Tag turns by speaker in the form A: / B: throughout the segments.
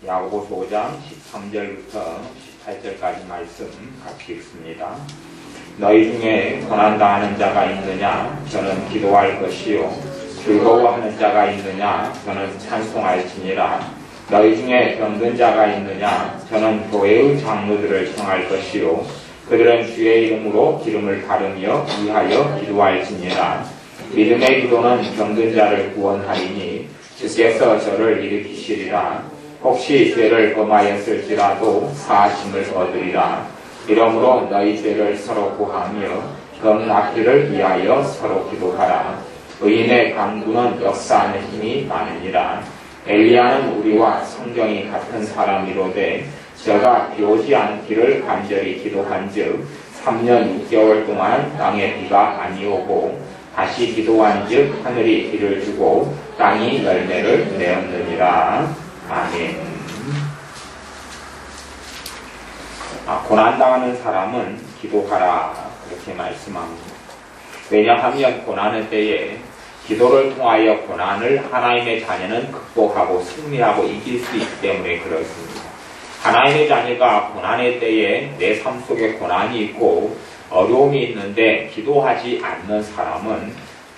A: 야고보서 5장 13절부터 18절까지 말씀 같이 읽습니다. 너희 중에 고난당하는 자가 있느냐? 저는 기도할 것이요. 즐거워하는 자가 있느냐? 저는 찬송할지니라. 너희 중에 병든 자가 있느냐? 저는 교회의 장로들을 청할 것이요. 그들은 주의 이름으로 기름을 바르며 위하여 기도할지니라. 믿음의 기도는 병든 자를 구원하리니 주께서 저를 일으키시리라. 혹시 죄를 범하였을지라도 사하심을 얻으리라. 이러므로 너희 죄를 서로 구하며 병 낫기를 위하여 서로 기도하라. 의인의 간구는 역사하는 힘이 많으니라. 엘리야는 우리와 성경이 같은 사람이로되 저가 비 오지 않기를 간절히 기도한즉 3년 6개월 동안 땅에 비가 아니오고 다시 기도한즉 하늘이 비를 주고 땅이 열매를 내었느니라. 아멘. 고난당하는 사람은 기도하라 그렇게 말씀합니다. 왜냐하면 고난의 때에 기도를 통하여 고난을 하나님의 자녀는 극복하고 승리하고 이길 수 있기 때문에 그렇습니다. 하나님의 자녀가 고난의 때에 내 삶 속에 고난이 있고 어려움이 있는데 기도하지 않는 사람은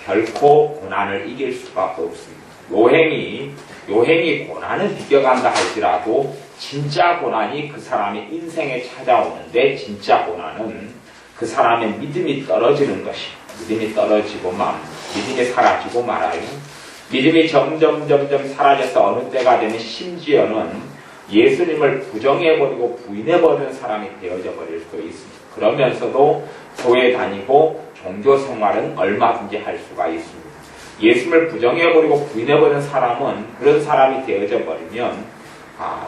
A: 결코 고난을 이길 수가 없습니다. 요행이 고난을 비껴간다 할지라도 진짜 고난이 그 사람의 인생에 찾아오는데 진짜 고난은 그 사람의 믿음이 떨어지는 것이 믿음이 떨어지고 믿음이 사라지고 말아요. 믿음이 점점 사라져서 어느 때가 되면 심지어는 예수님을 부정해버리고 부인해버리는 사람이 되어져 버릴 수 있습니다. 그러면서도 교회 다니고 종교 생활은 얼마든지 할 수가 있습니다. 예수님을 부정해버리고 부인해버리는 사람은 그런 사람이 되어져 버리면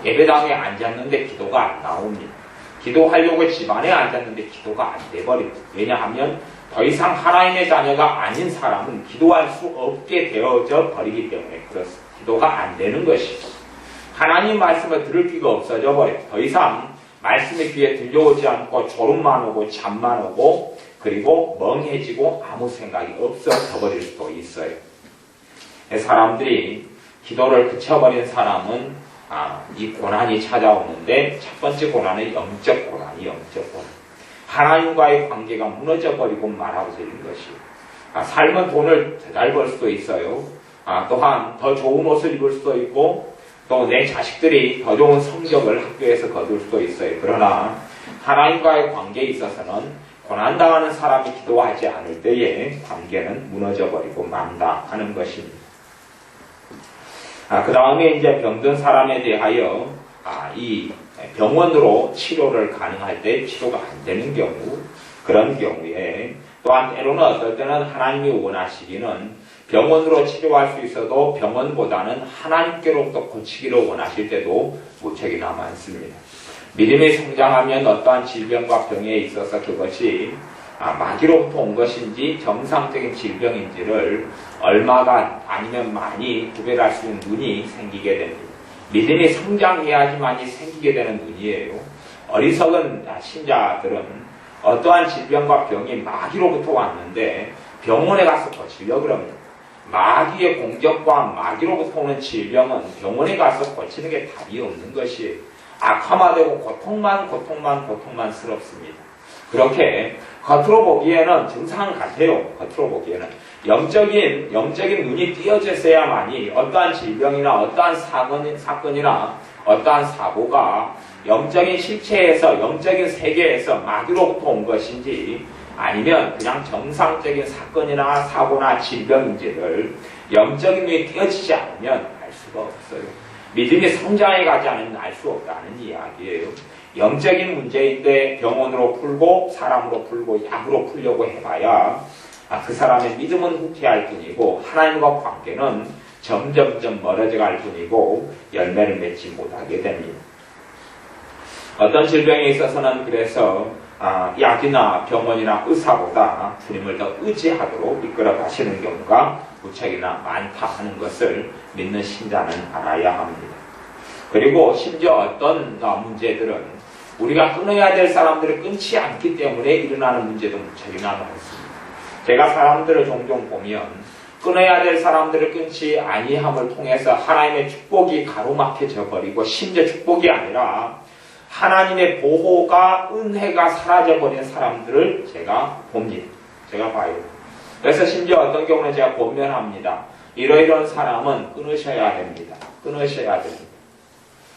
A: 예배당에 앉았는데 기도가 안 나옵니다. 기도하려고 집안에 앉았는데 기도가 안 돼버립니다. 왜냐하면 더 이상 하나님의 자녀가 아닌 사람은 기도할 수 없게 되어져 버리기 때문에 그렇습니다. 기도가 안 되는 것이죠. 하나님 말씀을 들을 귀가 없어져 버려요. 더 이상 말씀의 귀에 들려오지 않고 졸음만 오고 잠만 오고 그리고 멍해지고 아무 생각이 없어져 버릴 수도 있어요. 사람들이 기도를 그쳐버린 사람은 이 고난이 찾아오는데 첫 번째 고난은 영적 고난이 영적 고난. 하나님과의 관계가 무너져버리고 말아버리는 것이에요. 삶은 돈을 더 잘 벌 수도 있어요. 또한 더 좋은 옷을 입을 수도 있고 또 내 자식들이 더 좋은 성적을 학교에서 거둘 수도 있어요. 그러나 하나님과의 관계에 있어서는 고난당하는 사람이 기도하지 않을 때에 관계는 무너져버리고 만다 하는 것입니다. 그 다음에 이제 병든 사람에 대하여 이 병원으로 치료를 가능할 때 치료가 안 되는 경우 그런 경우에 또한 때로는 어떨 때는 하나님이 원하시기는 병원으로 치료할 수 있어도 병원보다는 하나님께로부터 고치기를 원하실 때도 무척이나 많습니다. 믿음이 성장하면 어떠한 질병과 병에 있어서 그것이 마귀로부터 온 것인지 정상적인 질병인지를 얼마가 아니면 많이 구별할 수 있는 눈이 생기게 됩니다. 믿음이 성장해야지만이 생기게 되는 눈이에요. 어리석은 신자들은 어떠한 질병과 병이 마귀로부터 왔는데 병원에 가서 고치려고 그럽니다. 마귀의 공격과 마귀로부터 오는 질병은 병원에 가서 고치는 게 답이 없는 것이에요. 악화되고 고통만 스럽습니다. 그렇게 겉으로 보기에는 증상 같아요. 겉으로 보기에는 영적인 눈이 띄어졌어야만이 어떠한 질병이나 어떠한 사건이나 어떠한 사고가 영적인 실체에서 영적인 세계에서 마귀로부터 온 것인지 아니면 그냥 정상적인 사건이나 사고나 질병인지를 영적인 눈이 띄어지지 않으면 알 수가 없어요. 믿음이 성장해 가지 않으면 알 수 없다는 이야기예요. 영적인 문제인데 병원으로 풀고 사람으로 풀고 약으로 풀려고 해봐야 그 사람의 믿음은 후퇴할 뿐이고 하나님과 관계는 점점 멀어져 갈 뿐이고 열매를 맺지 못하게 됩니다. 어떤 질병에 있어서는 그래서 약이나 병원이나 의사보다 주님을 더 의지하도록 이끌어 가시는 경우가 무척이나 많다 하는 것을 믿는 신자는 알아야 합니다. 그리고 심지어 어떤 문제들은 우리가 끊어야 될 사람들을 끊지 않기 때문에 일어나는 문제도 무척이나 많습니다. 제가 사람들을 종종 보면 끊어야 될 사람들을 끊지 아니함을 통해서 하나님의 축복이 가로막혀져 버리고, 심지어 축복이 아니라 하나님의 보호가, 은혜가 사라져버린 사람들을 제가 봅니다. 제가 봐요. 그래서 심지어 어떤 경우는 제가 권면합니다. 이러이러한 사람은 끊으셔야 됩니다. 끊으셔야 됩니다.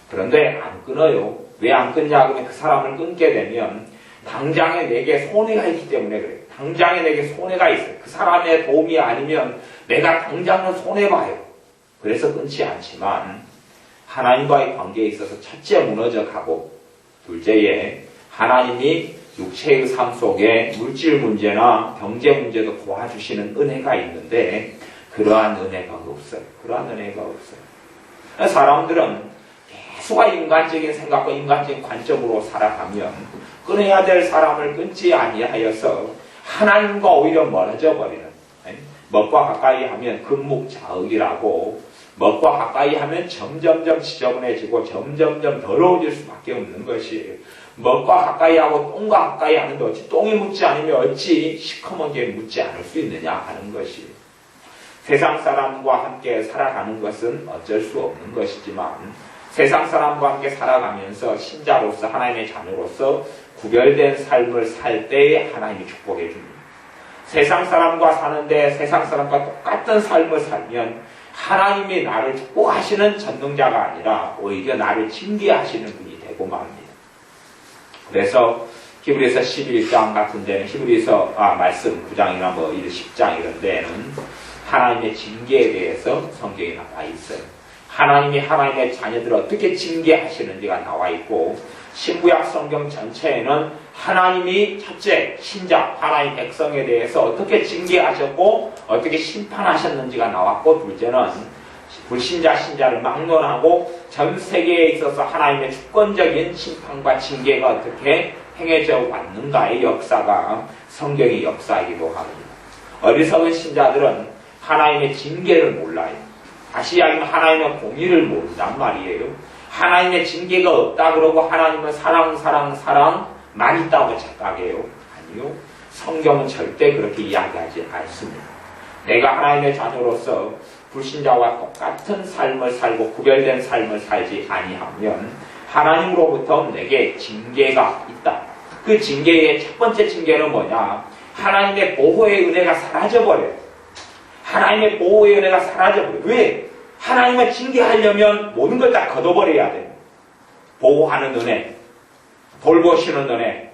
A: 그런데 안 끊어요. 왜 안 끊냐 하면 그 사람을 끊게 되면 당장에 내게 손해가 있기 때문에 그래요. 당장에 내게 손해가 있어요. 그 사람의 도움이 아니면 내가 당장은 손해봐요. 그래서 끊지 않지만 하나님과의 관계에 있어서 첫째 무너져 가고, 둘째에 하나님이 육체의 삶 속에 물질 문제나 경제 문제도 도와주시는 은혜가 있는데 그러한 은혜가 없어요. 그러한 은혜가 없어요. 사람들은 계속 인간적인 생각과 인간적인 관점으로 살아가면 끊어야 될 사람을 끊지 아니하여서 하나님과 오히려 멀어져 버리는, 먹과 가까이 하면 금묵자흑이라고, 먹과 가까이 하면 점점점 지저분해지고 점점점 더러워질 수밖에 없는 것이에요. 먹과 가까이 하고 똥과 가까이 하는데 어찌 똥이 묻지 않으면 어찌 시커먼 게 묻지 않을 수 있느냐 하는 것이에요. 세상 사람과 함께 살아가는 것은 어쩔 수 없는 것이지만 세상 사람과 함께 살아가면서 신자로서, 하나님의 자녀로서 구별된 삶을 살 때에 하나님이 축복해 줍니다. 세상 사람과 사는데 세상 사람과 똑같은 삶을 살면 하나님이 나를 축복하시는 전능자가 아니라 오히려 나를 징계하시는 분이 되고 맙니다. 그래서 히브리서 11장 같은 데는, 히브리서 말씀 9장이나 10장 이런 데는 하나님의 징계에 대해서 성경에 나와 있어요. 하나님이 하나님의 자녀들을 어떻게 징계하시는지가 나와 있고, 신구약 성경 전체에는 하나님이 첫째 신자, 하나님 백성에 대해서 어떻게 징계하셨고 어떻게 심판하셨는지가 나왔고, 둘째는 불신자 신자를 막론하고 전 세계에 있어서 하나님의 주권적인 심판과 징계가 어떻게 행해져 왔는가의 역사가 성경의 역사이기도 합니다. 어리석은 신자들은 하나님의 징계를 몰라요. 다시 이야기하면 하나님의 공의를 모른단 말이에요. 하나님의 징계가 없다 그러고 하나님은 사랑만 있다고 착각해요. 아니요. 성경은 절대 그렇게 이야기하지 않습니다. 내가 하나님의 자녀로서 불신자와 똑같은 삶을 살고 구별된 삶을 살지 아니하면 하나님으로부터 내게 징계가 있다. 그 징계의 첫 번째 징계는 뭐냐? 하나님의 보호의 은혜가 사라져버려요. 하나님의 보호의 은혜가 사라져버려요. 왜? 하나님을 징계하려면 모든 걸 다 걷어버려야 돼요. 보호하는 은혜, 돌보시는 은혜,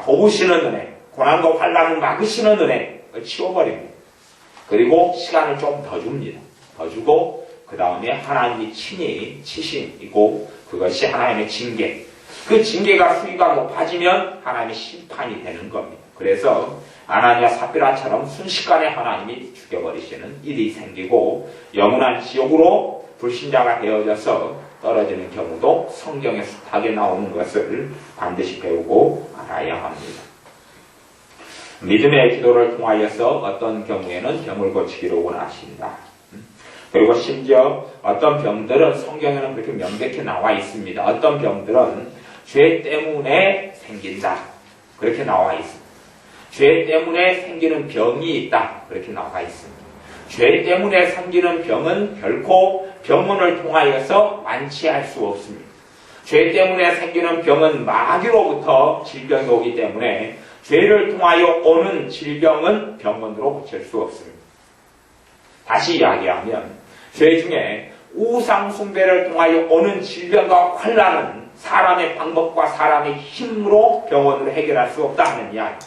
A: 도우시는 은혜, 고난과 환난을 막으시는 은혜를 치워버립니다. 그리고 시간을 좀 더 줍니다. 더 주고 그 다음에 하나님이 친히 치심이고 그것이 하나님의 징계. 그 징계가 수위가 높아지면 하나님의 심판이 되는 겁니다. 그래서 아나니아 삽비라처럼 순식간에 하나님이 죽여버리시는 일이 생기고 영원한 지옥으로 불신자가 되어져서 떨어지는 경우도 성경에 숱하게 나오는 것을 반드시 배우고 알아야 합니다. 믿음의 기도를 통하여서 어떤 경우에는 병을 고치기를 원하신다. 그리고 심지어 어떤 병들은 성경에는 그렇게 명백히 나와 있습니다. 어떤 병들은 죄 때문에 생긴다. 그렇게 나와 있습니다. 죄 때문에 생기는 병이 있다. 그렇게 나와 있습니다. 죄 때문에 생기는 병은 결코 병원을 통하여서 완치할 수 없습니다. 죄 때문에 생기는 병은 마귀로부터 질병이 오기 때문에 죄를 통하여 오는 질병은 병원으로 고칠 수 없습니다. 다시 이야기하면 죄 중에 우상 숭배를 통하여 오는 질병과 환난은 사람의 방법과 사람의 힘으로 병원으로 해결할 수 없다 하는 이야기.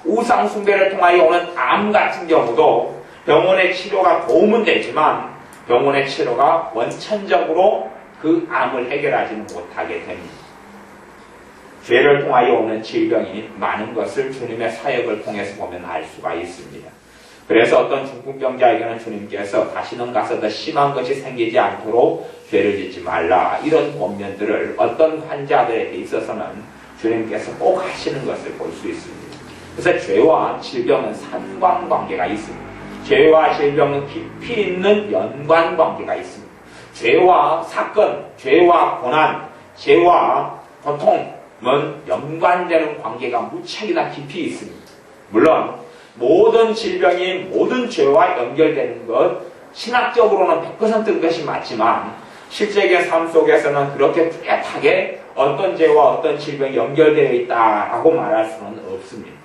A: 우상 숭배를 통하여 오는 암 같은 경우도 병원의 치료가 도움은 되지만 병원의 치료가 원천적으로 그 암을 해결하지는 못하게 됩니다. 죄를 통하여 오는 질병이 많은 것을 주님의 사역을 통해서 보면 알 수가 있습니다. 그래서 어떤 중풍병자에게는 주님께서 다시는 가서 더 심한 것이 생기지 않도록 죄를 짓지 말라, 이런 권면들을 어떤 환자들에게 있어서는 주님께서 꼭 하시는 것을 볼 수 있습니다. 그래서 죄와 질병은 상관관계가 있습니다. 죄와 질병은 깊이 있는 연관관계가 있습니다. 죄와 사건, 죄와 고난, 죄와 고통은 연관되는 관계가 무척이나 깊이 있습니다. 물론 모든 질병이 모든 죄와 연결되는 것, 신학적으로는 100% 그것이 맞지만 실제적인 삶 속에서는 그렇게 뚜렷하게 어떤 죄와 어떤 질병이 연결되어 있다라고 말할 수는 없습니다.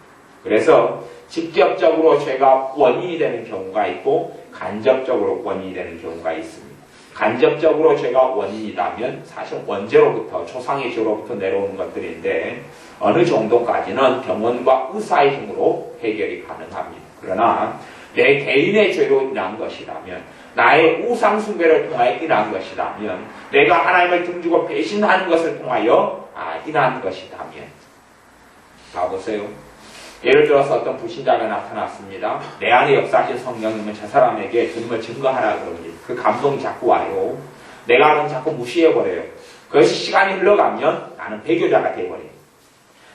A: 그래서 직접적으로 죄가 원인이 되는 경우가 있고 간접적으로 원인이 되는 경우가 있습니다. 간접적으로 죄가 원인이라면 사실 원죄로부터 조상의 죄로부터 내려오는 것들인데 어느 정도까지는 병원과 의사의 힘으로 해결이 가능합니다. 그러나 내 개인의 죄로 인한 것이라면 나의 우상숭배를 통하여 인한 것이라면 내가 하나님을 등지고 배신하는 것을 통하여 인한 것이라면 봐보세요. 예를 들어서 어떤 불신자가 나타났습니다. 내 안에 역사하신 성령님은 저 사람에게 주님을 증거하라 그럽니다. 그 감동이 자꾸 와요. 내가 그럼 자꾸 무시해버려요. 그것이 시간이 흘러가면 나는 배교자가 되어버려요.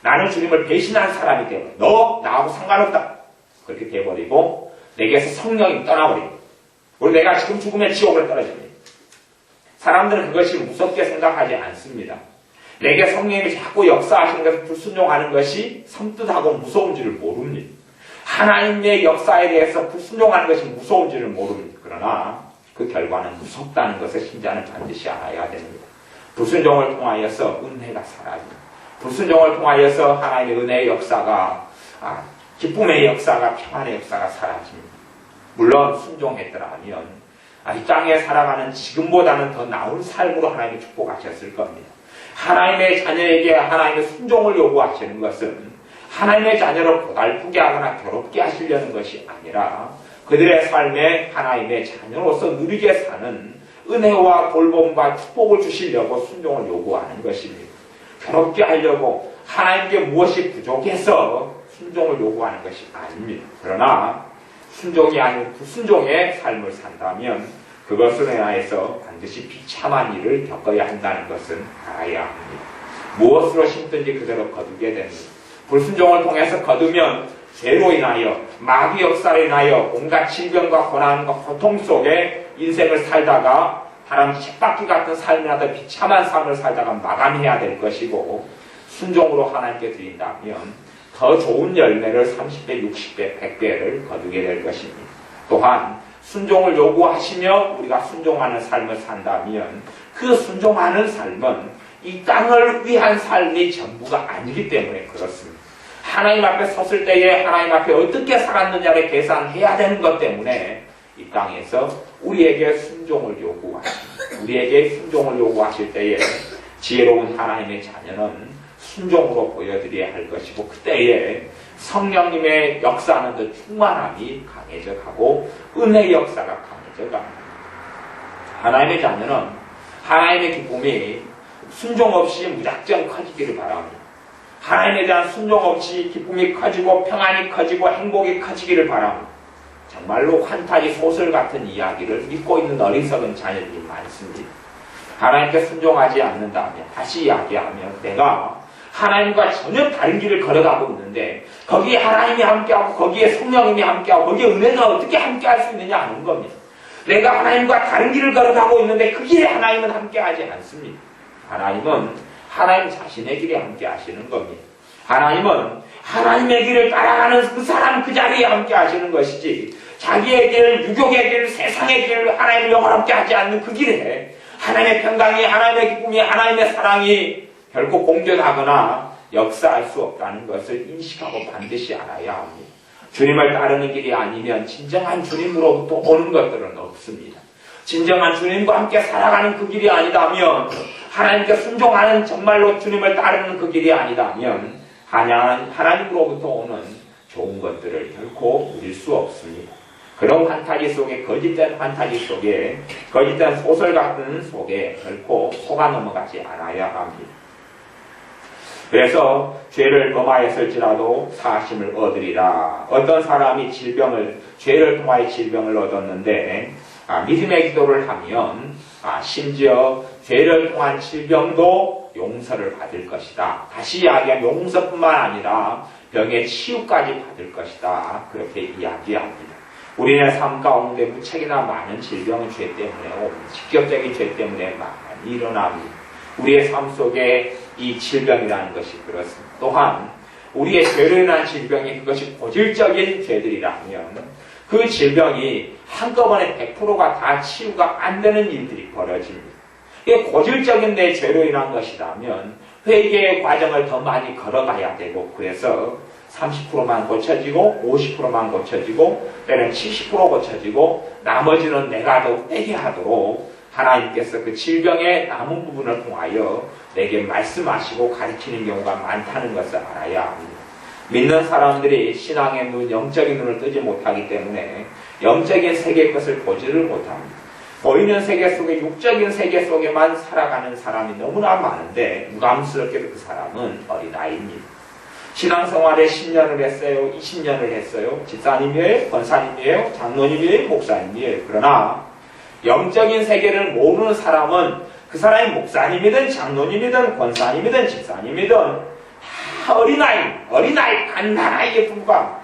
A: 나는 주님을 배신한 사람이 되어버려요. 너 나하고 상관없다. 그렇게 되어버리고 내게서 성령이 떠나버립니다. 그리고 내가 지금 죽으면 지옥을 떨어집니다. 사람들은 그것이 무섭게 생각하지 않습니다. 내게 성령님이 자꾸 역사하시는 것을 불순종하는 것이 섬뜩하고 무서운 줄을 모릅니다. 하나님의 역사에 대해서 불순종하는 것이 무서운 줄을 모릅니다. 그러나 그 결과는 무섭다는 것을 신자는 반드시 알아야 됩니다. 불순종을 통하여서 은혜가 사라집니다. 불순종을 통하여서 하나님의 은혜의 역사가 기쁨의 역사가 평안의 역사가 사라집니다. 물론 순종했더라면 이 땅에 살아가는 지금보다는 더 나은 삶으로 하나님이 축복하셨을 겁니다. 하나님의 자녀에게 하나님의 순종을 요구하시는 것은 하나님의 자녀를 고달프게 하거나 괴롭게 하시려는 것이 아니라 그들의 삶에 하나님의 자녀로서 누리게 사는 은혜와 돌봄과 축복을 주시려고 순종을 요구하는 것입니다. 괴롭게 하려고 하나님께 무엇이 부족해서 순종을 요구하는 것이 아닙니다. 그러나 순종이 아닌 불순종의 삶을 산다면 그것으로 인하여서 반드시 비참한 일을 겪어야 한다는 것은 알아야 합니다. 무엇으로 심든지 그대로 거두게 됩니다. 불순종을 통해서 거두면 죄로 인하여 마귀 역사로 인하여 온갖 질병과 고난과 고통 속에 인생을 살다가 사람 쳇바퀴 같은 삶이라도 비참한 삶을 살다가 마감해야 될 것이고 순종으로 하나님께 드린다면 더 좋은 열매를 30배, 60배, 100배를 거두게 될 것입니다. 또한 순종을 요구하시며 우리가 순종하는 삶을 산다면 그 순종하는 삶은 이 땅을 위한 삶이 전부가 아니기 때문에 그렇습니다. 하나님 앞에 섰을 때에 하나님 앞에 어떻게 살았느냐를 계산해야 되는 것 때문에 이 땅에서 우리에게 순종을 요구하십니다. 우리에게 순종을 요구하실 때에 지혜로운 하나님의 자녀는 순종으로 보여드려야 할 것이고 그때에 성령님의 역사하는 그 충만함이 강해져 가고 은혜의 역사가 강해져 갑니다. 하나님의 자녀는 하나님의 기쁨이 순종 없이 무작정 커지기를 바랍니다. 하나님에 대한 순종 없이 기쁨이 커지고 평안이 커지고 행복이 커지기를 바랍니다. 정말로 환타지 소설 같은 이야기를 믿고 있는 어리석은 자녀들이 많습니다. 하나님께 순종하지 않는다면 다시 이야기하면 내가 하나님과 전혀 다른 길을 걸어가고 있는데 거기에 하나님이 함께하고 거기에 성령님이 함께하고 거기에 은혜가 어떻게 함께할 수 있느냐 하는 겁니다. 내가 하나님과 다른 길을 걸어가고 있는데 그 길에 하나님은 함께하지 않습니다. 하나님은 하나님 자신의 길에 함께하시는 겁니다. 하나님은 하나님의 길을 따라가는 그 사람 그 자리에 함께하시는 것이지 자기의 길, 유교의 길, 세상의 길, 하나님을 영원함께 하지 않는 그 길에 하나님의 평강이, 하나님의 기쁨이, 하나님의 사랑이 결코 공존하거나 역사할 수 없다는 것을 인식하고 반드시 알아야 합니다. 주님을 따르는 길이 아니면 진정한 주님으로부터 오는 것들은 없습니다. 진정한 주님과 함께 살아가는 그 길이 아니다면 하나님께 순종하는 정말로 주님을 따르는 그 길이 아니다면 하나님으로부터 오는 좋은 것들을 결코 누릴 수 없습니다. 그런 환타지 속에 거짓된 환타지 속에 거짓된 소설 같은 속에 결코 속아 넘어가지 않아야 합니다. 그래서 죄를 범하였을지라도 사하심을 얻으리라. 어떤 사람이 죄를 통하여 질병을 얻었는데 믿음의 기도를 하면 심지어 죄를 통한 질병도 용서를 받을 것이다. 다시 이야기하면 용서뿐만 아니라 병의 치유까지 받을 것이다. 그렇게 이야기합니다. 우리의 삶 가운데 무척이나 많은 질병은 죄 때문에 옵니다. 직접적인 죄 때문에 많이 일어납니다. 우리의 삶 속에 이 질병이라는 것이 그렇습니다. 또한 우리의 죄로 인한 질병이 그것이 고질적인 죄들이라면 그 질병이 한꺼번에 100%가 다 치유가 안 되는 일들이 벌어집니다. 이게 고질적인 내 죄로 인한 것이라면 회개의 과정을 더 많이 걸어가야 되고, 그래서 30%만 고쳐지고 50%만 고쳐지고 때는 70% 고쳐지고 나머지는 내가 더 회개하도록 하나님께서 그 질병의 남은 부분을 통하여 내게 말씀하시고 가르치는 경우가 많다는 것을 알아야 합니다. 믿는 사람들이 신앙의 눈, 영적인 눈을 뜨지 못하기 때문에 영적인 세계의 것을 보지를 못합니다. 보이는 세계 속에, 육적인 세계 속에만 살아가는 사람이 너무나 많은데 무감스럽게도 그 사람은 어린아이입니다. 신앙생활에 10년을 했어요, 20년을 했어요. 집사님이에요, 권사님이에요, 장로님이에요, 목사님이에요. 그러나 영적인 세계를 모르는 사람은 그 사람이 목사님이든 장로님이든 권사님이든 집사님이든 다 어린아이, 갓난아이에 불과합니다.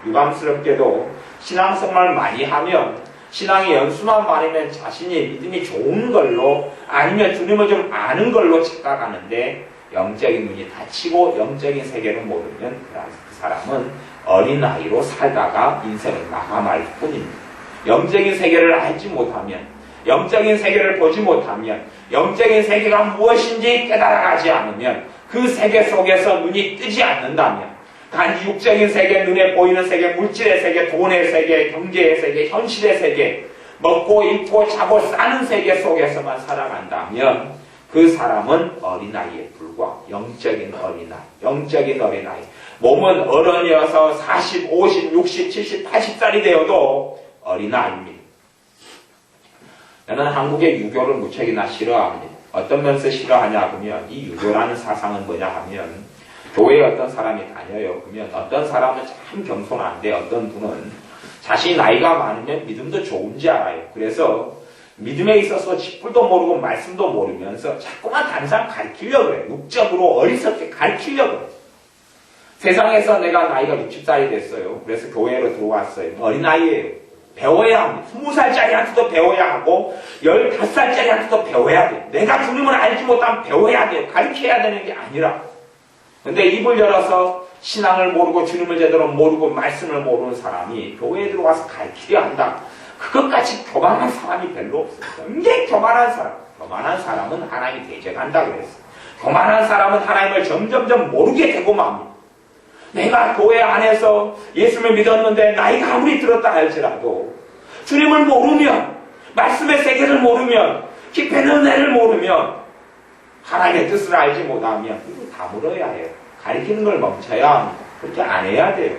A: 유감스럽게도 신앙생활을 많이 하면, 신앙의 연수만 많으면 자신이 믿음이 좋은 걸로, 아니면 주님을 좀 아는 걸로 착각하는데 영적인 눈이 닫히고 영적인 세계를 모르면 그 사람은 어린아이로 살다가 인생을 마감할 뿐입니다. 영적인 세계를 알지 못하면, 영적인 세계를 보지 못하면, 영적인 세계가 무엇인지 깨달아가지 않으면, 그 세계 속에서 눈이 뜨지 않는다면, 단지 육적인 세계, 눈에 보이는 세계, 물질의 세계, 돈의 세계, 경제의 세계, 현실의 세계, 먹고 입고 자고 싸는 세계 속에서만 살아간다면 그 사람은 어린아이에 불과, 영적인 어린아이. 몸은 어른이어서 40, 50, 60, 70, 80살이 되어도 어린아이입니다. 저는 한국의 유교를 무척이나 싫어합니다. 어떤 면에서 싫어하냐 하면, 이 유교라는 사상은 뭐냐 하면, 교회에 어떤 사람이 다녀요. 그러면 어떤 사람은 참 겸손한데 어떤 분은 자신이 나이가 많으면 믿음도 좋은지 알아요. 그래서 믿음에 있어서 쥐뿔도 모르고 말씀도 모르면서 자꾸만 다른 사람 가르치려고 그래요. 육적으로 어리석게 가르치려고 그래요. 세상에서 내가 나이가 60살이 됐어요. 그래서 교회로 들어왔어요. 어린아이예요. 배워야 합니다. 20살짜리한테도 배워야 하고 15살짜리한테도 배워야 돼요. 내가 주님을 알지 못하면 배워야 돼요. 가르쳐야 되는 게 아니라. 근데 입을 열어서 신앙을 모르고 주님을 제대로 모르고 말씀을 모르는 사람이 교회에 들어와서 가르치려 한다. 그것까지 교만한 사람이 별로 없어요. 굉장히 교만한 사람은 하나님이 대적한다 그랬어요. 교만한 사람은 하나님을 점점점 모르게 되고 맙니다. 내가 교회 안에서 예수를 믿었는데 나이가 아무리 들었다 할지라도 주님을 모르면, 말씀의 세계를 모르면, 깊은 은혜를 모르면, 하나님의 뜻을 알지 못하면 이거 다물어야 해요. 가르치는 걸 멈춰야 합니다. 그렇게 안 해야 돼요.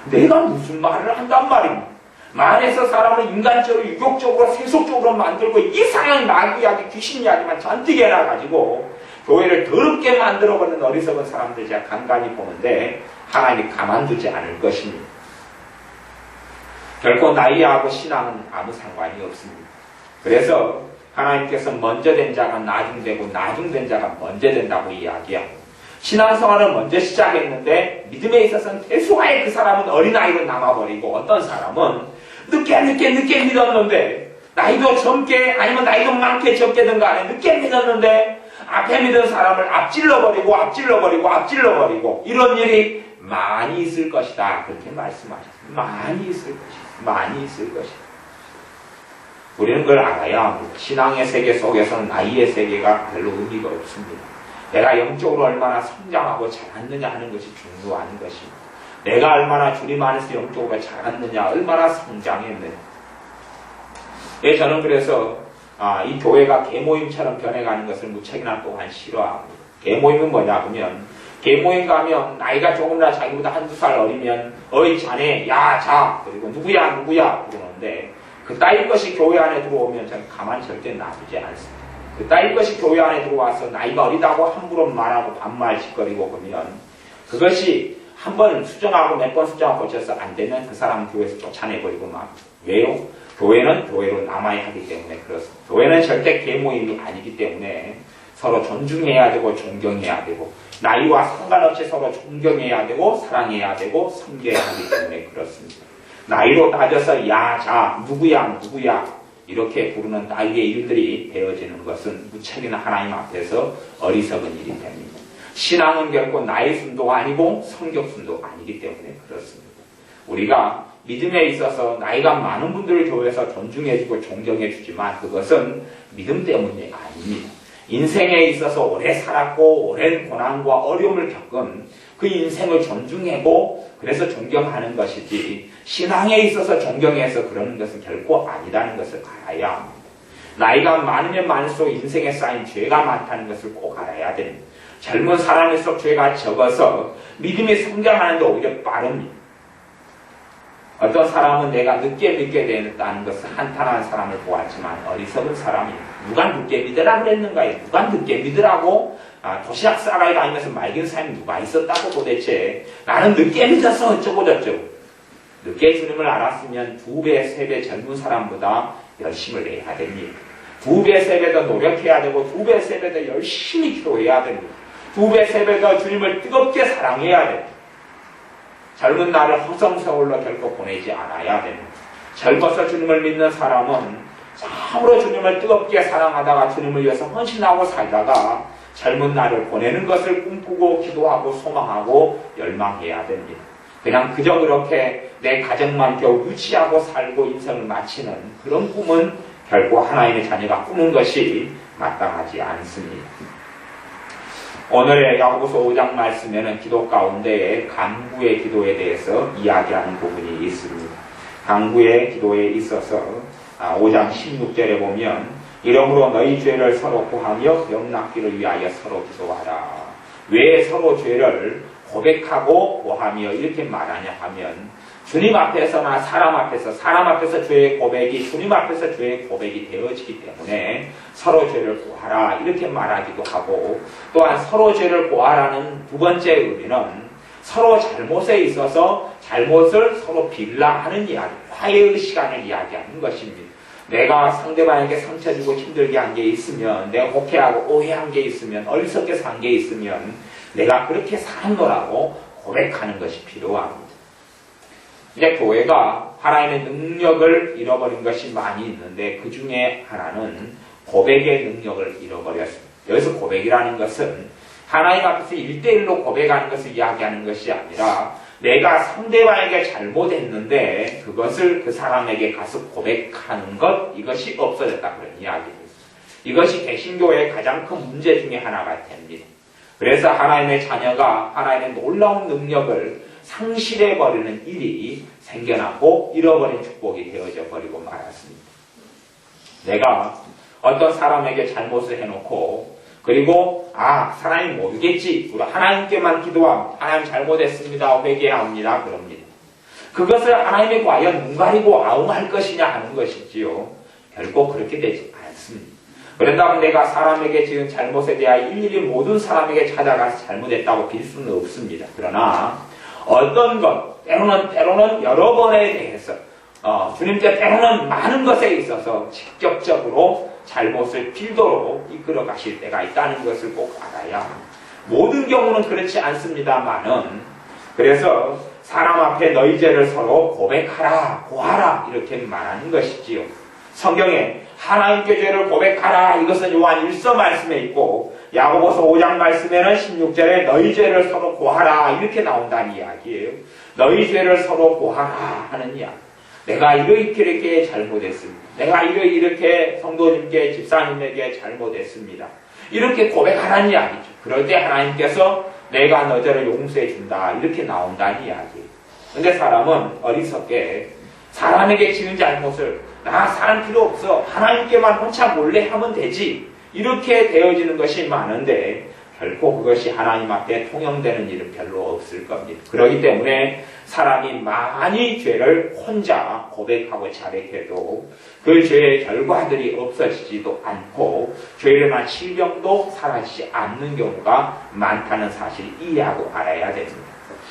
A: 내가 무슨 말을 한단 말입니다. 만에서 사람을 인간적으로, 유격적으로, 세속적으로 만들고 이상한 마귀 이야기, 귀신 이야기만 잔뜩 해놔가지고 교회를 더럽게 만들어버리는 어리석은 사람들 제가 간간히 보는데 하나님이 가만두지 않을 것입니다. 결코 나이하고 신앙은 아무 상관이 없습니다. 그래서 하나님께서 먼저 된 자가 나중되고 나중된 자가 먼저 된다고 이야기하고, 신앙생활을 먼저 시작했는데 믿음에 있어서는 대수가의 그 사람은 어린아이로 남아버리고, 어떤 사람은 늦게 믿었는데 나이도 젊게 아니면 나이도 많게 적게든 간에 늦게 믿었는데 앞에 믿은 사람을 앞질러버리고 이런 일이 많이 있을 것이다. 그렇게 말씀하셨습니다. 많이 있을 것이다. 우리는 그걸 알아야 합니다. 신앙의 세계 속에서는 나이의 세계가 별로 의미가 없습니다. 내가 영적으로 얼마나 성장하고 자랐느냐 하는 것이 중요한 것입니다. 내가 얼마나 주님 안에서 영적으로 자랐느냐, 얼마나 성장했느냐. 예, 저는 그래서 이 교회가 개모임처럼 변해가는 것을 무척이나 또한 싫어합니다. 개모임은 뭐냐 하면, 개모임 가면 나이가 조금이나 자기보다 한두 살 어리면 어이 자네, 야 자, 그리고 누구야 그러는데, 그따위 것이 교회 안에 들어오면 저는 가만 절대 놔두지 않습니다. 그따위 것이 교회 안에 들어와서 나이가 어리다고 함부로 말하고 반말짓거리고 그러면 그것이 한 번 수정하고 몇 번 수정하고 고쳐서 안 되면 그 사람 교회에서 쫓아내버리고 막. 왜요? 교회는 교회로 남아야 하기 때문에 그렇습니다. 교회는 절대 개모임이 아니기 때문에 서로 존중해야 되고 존경해야 되고, 나이와 상관없이 서로 존경해야 되고 사랑해야 되고 섬겨야 하기 때문에 그렇습니다. 나이로 따져서 야, 자, 누구야 이렇게 부르는 따위의 일들이 되어지는 것은 무척이나 하나님 앞에서 어리석은 일이 됩니다. 신앙은 결코 나의 순도가 아니고 성격 순도가 아니기 때문에 그렇습니다. 우리가 믿음에 있어서 나이가 많은 분들을 교회에서 존중해주고 존경해주지만 그것은 믿음 때문이 아닙니다. 인생에 있어서 오래 살았고 오랜 고난과 어려움을 겪은 그 인생을 존중하고 그래서 존경하는 것이지 신앙에 있어서 존경해서 그러는 것은 결코 아니라는 것을 알아야 합니다. 나이가 많으면 많을수록 인생에 쌓인 죄가 많다는 것을 꼭 알아야 됩니다. 젊은 사람일수록 죄가 적어서 믿음이 성장하는데 오히려 빠릅니다. 어떤 사람은 내가 늦게 믿게 됐다는 것을 한탄한 사람을 보았지만 어리석은 사람이 누가 늦게 믿으라 그랬는가요? 누가 늦게 믿으라고 도시락 싸가지 다니면서 말긴 사람이 누가 있었다고 도대체 나는 늦게 믿어서 어쩌고 저쩌고 늦게 주님을 알았으면 2배, 3배 젊은 사람보다 열심을 내야 됩니다. 2배, 3배 더 노력해야 되고 2배, 3배 더 열심히 기도해야 됩니다. 2배, 3배 더 주님을 뜨겁게 사랑해야 됩니다. 젊은 날을 허송세월로 결코 보내지 않아야 됩니다. 젊어서 주님을 믿는 사람은 참으로 주님을 뜨겁게 사랑하다가 주님을 위해서 헌신하고 살다가 젊은 날을 보내는 것을 꿈꾸고 기도하고 소망하고 열망해야 됩니다. 그냥 그저 그렇게 내 가정만 겨우 유지하고 살고 인생을 마치는 그런 꿈은 결코 하나님의 자녀가 꾸는 것이 마땅하지 않습니다. 오늘의 야고보서 5장 말씀에는 기도 가운데에 간구의 기도에 대해서 이야기하는 부분이 있습니다. 간구의 기도에 있어서 5장 16절에 보면 이러므로 너희 죄를 서로 구하며 병 낫기를 위하여 서로 기도하라. 왜 서로 죄를 고백하고 구하며 이렇게 말하냐 하면 주님 앞에서나 사람 앞에서 죄의 고백이 주님 앞에서 죄의 고백이 되어지기 때문에 서로 죄를 구하라 이렇게 말하기도 하고 또한 서로 죄를 구하라는 두 번째 의미는 서로 잘못에 있어서 잘못을 서로 빌라 하는 이야기, 화해의 시간을 이야기하는 것입니다. 내가 상대방에게 상처 주고 힘들게 한 게 있으면 내가 혹해하고 오해한 게 있으면 어리석게 산 게 있으면 내가 그렇게 산 거라고 고백하는 것이 필요합니다. 이제 교회가 하나님의 능력을 잃어버린 것이 많이 있는데 그 중에 하나는 고백의 능력을 잃어버렸습니다. 여기서 고백이라는 것은 하나님 앞에서 1대1로 고백하는 것을 이야기하는 것이 아니라 내가 상대방에게 잘못했는데 그것을 그 사람에게 가서 고백하는 것 이것이 없어졌다 그런 이야기입니다. 이것이 개신교의 가장 큰 문제 중에 하나가 됩니다. 그래서 하나님의 자녀가 하나님의 놀라운 능력을 상실해버리는 일이 생겨나고 잃어버린 축복이 되어져 버리고 말았습니다. 내가 어떤 사람에게 잘못을 해놓고 그리고 사람이 모르겠지 우리 하나님께만 기도하면 하나님 잘못했습니다 회개합니다 그럽니다. 그것을 하나님이 과연 눈 가리고 아웅할 것이냐 하는 것이지요. 결코 그렇게 되지 않습니다. 그런다면 내가 사람에게 지은 잘못에 대하여 일일이 모든 사람에게 찾아가서 잘못했다고 빌 수는 없습니다. 그러나 어떤 것, 때로는 여러 번에 대해서 주님께 때로는 많은 것에 있어서 직접적으로 잘못을 빌도록 이끌어 가실 때가 있다는 것을 꼭 알아야 합니다. 모든 경우는 그렇지 않습니다만은 그래서 사람 앞에 너희 죄를 서로 고백하라, 고하라 이렇게 말하는 것이지요. 성경에 하나님께 죄를 고백하라 이것은 요한 1서 말씀에 있고 야고보서 5장 말씀에는 16절에 너희 죄를 서로 고하라 이렇게 나온다는 이야기예요. 너희 죄를 서로 고하라 하는 이야기. 내가 이렇게 잘못했습니다. 내가 이렇게 성도님께 집사님에게 잘못했습니다. 이렇게 고백하라는 이야기죠. 그럴 때 하나님께서 내가 너희를 용서해 준다 이렇게 나온다는 이야기예요. 근데 사람은 어리석게 사람에게 지은 잘못을 나 사람 필요 없어 하나님께만 혼자 몰래 하면 되지 이렇게 되어지는 것이 많은데 결코 그것이 하나님 앞에 통용되는 일은 별로 없을 겁니다. 그렇기 때문에 사람이 많이 죄를 혼자 고백하고 자백해도 그 죄의 결과들이 없어지지도 않고 죄를만 질병도 사라지지 않는 경우가 많다는 사실을 이해하고 알아야 됩니다.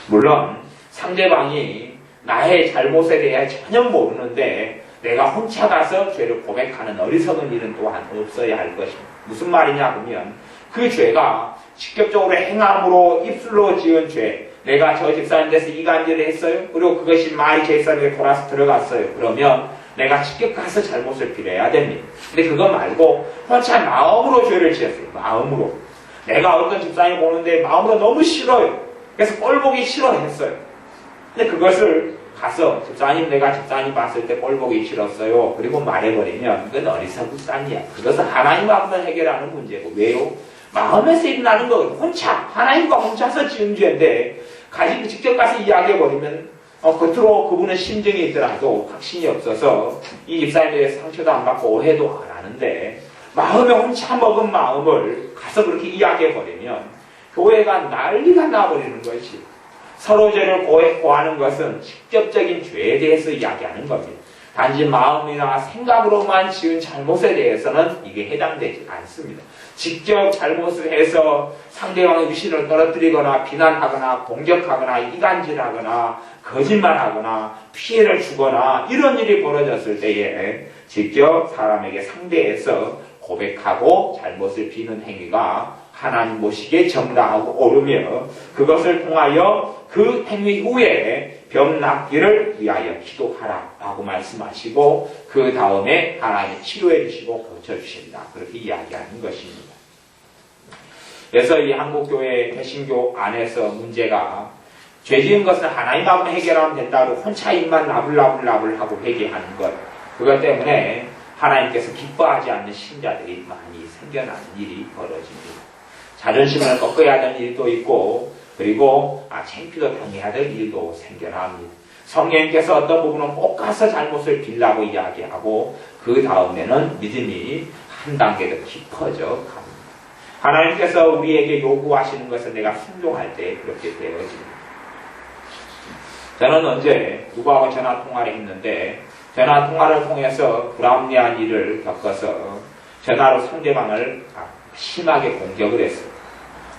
A: 물론 상대방이 나의 잘못에 대해 전혀 모르는데 내가 혼자 가서 죄를 고백하는 어리석은 일은 또한 없어야 할 것입니다. 무슨 말이냐 하면 그 죄가 직접적으로 행함으로 입술로 지은 죄 내가 저 집사님 돼서 이간질을 했어요. 그리고 그것이 말이 제 집사님에게 돌아서 들어갔어요. 그러면 내가 직접 가서 잘못을 빌어야 됩니다. 근데 그거 말고 혼자 마음으로 죄를 지었어요. 마음으로 내가 어떤 집사님 보는데 마음으로 너무 싫어요. 그래서 꼴보기 싫어했어요. 근데 그것을 가서 집사님, 내가 집사님 봤을 때 꼴보기 싫었어요. 그리고 말해버리면 그건 어리석은 딴이야. 그것은 하나님하고만 해결하는 문제고. 왜요? 마음에서 일어나는 거 하나님과 혼자서 지은 죄인데 직접 가서 이야기해버리면 겉으로 그분은 심정이 있더라도 확신이 없어서 이 집사님에 대해서 상처도 안 받고 오해도 안 하는데 마음에 혼자 먹은 마음을 가서 그렇게 이야기해버리면 교회가 난리가 나버리는 것이. 서로 죄를 고하는 것은 직접적인 죄에 대해서 이야기하는 겁니다. 단지 마음이나 생각으로만 지은 잘못에 대해서는 이게 해당되지 않습니다. 직접 잘못을 해서 상대방의 위신을 떨어뜨리거나 비난하거나 공격하거나 이간질하거나 거짓말하거나 피해를 주거나 이런 일이 벌어졌을 때에 직접 사람에게 상대해서 고백하고 잘못을 비는 행위가 하나님 보시기에 정당하고 옳으며 그것을 통하여 그 행위 후에 병 낫기를 위하여 기도하라 라고 말씀하시고 그 다음에 하나님 치료해 주시고 고쳐주신다. 그렇게 이야기하는 것입니다. 그래서 이 한국교회 개신교 안에서 문제가 죄 지은 것은 하나님하고 해결하면 된다고 혼자 입만 나불나불나불하고 회개하는 것. 그것 때문에 하나님께서 기뻐하지 않는 신자들이 많이 생겨나는 일이 벌어집니다. 자존심을 꺾어야 하는 일도 있고 그리고 창피도 당해야 될 일도 생겨납니다. 성령님께서 어떤 부분은 꼭 가서 잘못을 빌라고 이야기하고 그 다음에는 믿음이 한 단계 더 깊어져 갑니다. 하나님께서 우리에게 요구하시는 것을 내가 순종할 때 그렇게 되어집니다. 저는 언제 누구하고 전화통화를 했는데 전화통화를 통해서 불합리한 일을 겪어서 전화로 상대방을 심하게 공격을 했어요.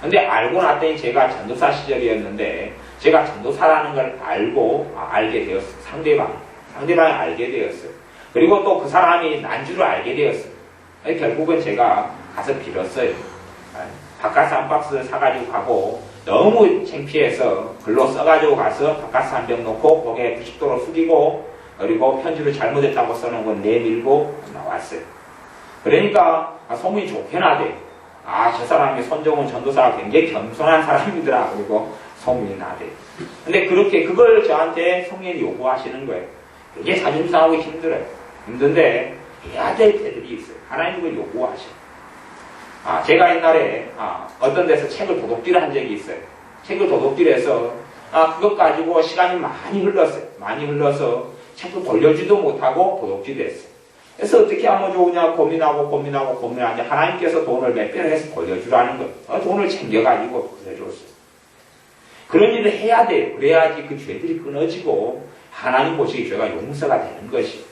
A: 근데 알고 났더니 제가 전도사 시절이었는데 제가 전도사라는 걸 알게 되었어요. 상대방이 알게 되었어요. 그리고 또 그 사람이 난 줄을 알게 되었어요. 결국은 제가 가서 빌었어요. 바카스 한 박스 사가지고 가고 너무 창피해서 글로 써가지고 가서 바카스 한 병 놓고 고개 90도로 숙이고 그리고 편지를 잘못했다고 써놓은 건 내밀고 나왔어요. 그러니까 소문이 좋게 나대. 저 사람이 손정은 전도사가 굉장히 겸손한 사람이더라. 그리고 소문이 나대. 근데 그걸 저한테 성령이 요구하시는 거예요. 굉장히 자존심 상하고 힘들어요. 힘든데 해야 될 때들이 있어요. 하나님 그걸 요구하셔. 제가 옛날에 어떤 데서 책을 도둑질을 한 적이 있어요. 책을 도둑질해서 그것 가지고 시간이 많이 흘렀어요. 많이 흘러서 책을 돌려주지도 못하고 도둑질을 했어요. 그래서 어떻게 하면 좋으냐 고민하는데 하나님께서 돈을 몇 배를 해서 돌려주라는 거예요. 돈을 챙겨가지고 돌려줬어요. 그런 일을 해야 돼요. 그래야지 그 죄들이 끊어지고 하나님 보시기 죄가 용서가 되는 것이.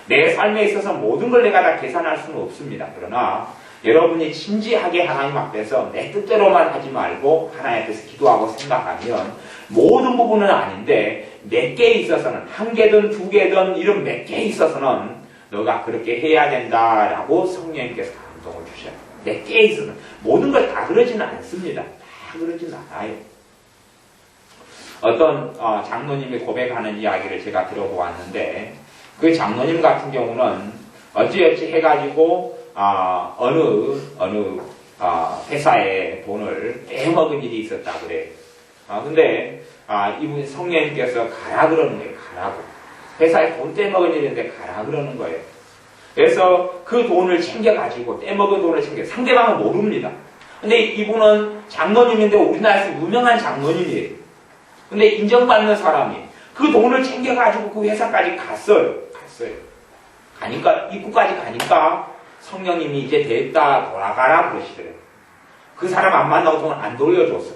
A: 내 삶에 있어서 모든 걸 내가 다 계산할 수는 없습니다. 그러나 여러분이 진지하게 하나님 앞에서 내 뜻대로만 하지 말고 하나님 앞에서 기도하고 생각하면 모든 부분은 아닌데 몇 개에 있어서는 한 개든 두 개든 이런 몇 개에 있어서는 너가 그렇게 해야 된다라고 성령님께서 감동을 주셔요. 몇 개에 있어서는 모든 걸 다 그러지는 않습니다. 다 그러지는 않아요. 어떤 장로님이 고백하는 이야기를 제가 들어보았는데 그 장로님 같은 경우는 어찌어찌 해가지고 어느 회사에 돈을 빼먹은 일이 있었다 그래요. 근데 이분 성령님께서 가라 그러는 거예요. 가라고. 회사에 돈 떼먹은 일인데 가라 그러는 거예요. 그래서 그 돈을 챙겨가지고 떼먹은 돈을 상대방은 모릅니다. 근데 이분은 장로님인데 우리나라에서 유명한 장로님이에요. 근데 인정받는 사람이 그 돈을 챙겨가지고 그 회사까지 갔어요. 가니까 입구까지 가니까 성령님이 이제 됐다 돌아가라 그러시더래요. 그 사람 안 만나고 돈을 안 돌려줬어.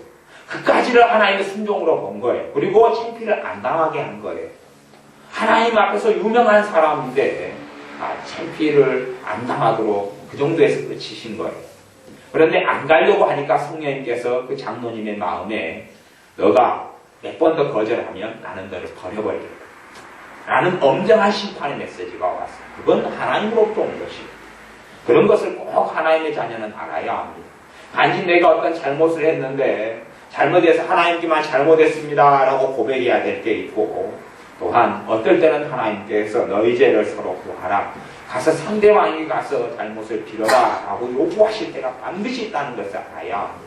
A: 그까지를 하나님의 순종으로 본 거예요. 그리고 창피를 안 당하게 한 거예요. 하나님 앞에서 유명한 사람인데 창피를 안 당하도록 그 정도에서 끝이신 거예요. 그런데 안 가려고 하니까 성령님께서 그 장로님의 마음에 너가 몇 번 더 거절하면 나는 너를 버려버리겠다. 라는 엄정한 심판의 메시지가 왔어요. 그건 하나님으로부터 온 것이에요. 그런 것을 꼭 하나님의 자녀는 알아야 합니다. 단지 내가 어떤 잘못을 했는데 잘못해서 하나님께만 잘못했습니다 라고 고백해야 될 게 있고 또한 어떨 때는 하나님께서 너희 죄를 서로 구하라. 가서 상대방이 가서 잘못을 빌어라 라고 요구하실 때가 반드시 있다는 것을 알아야 합니다.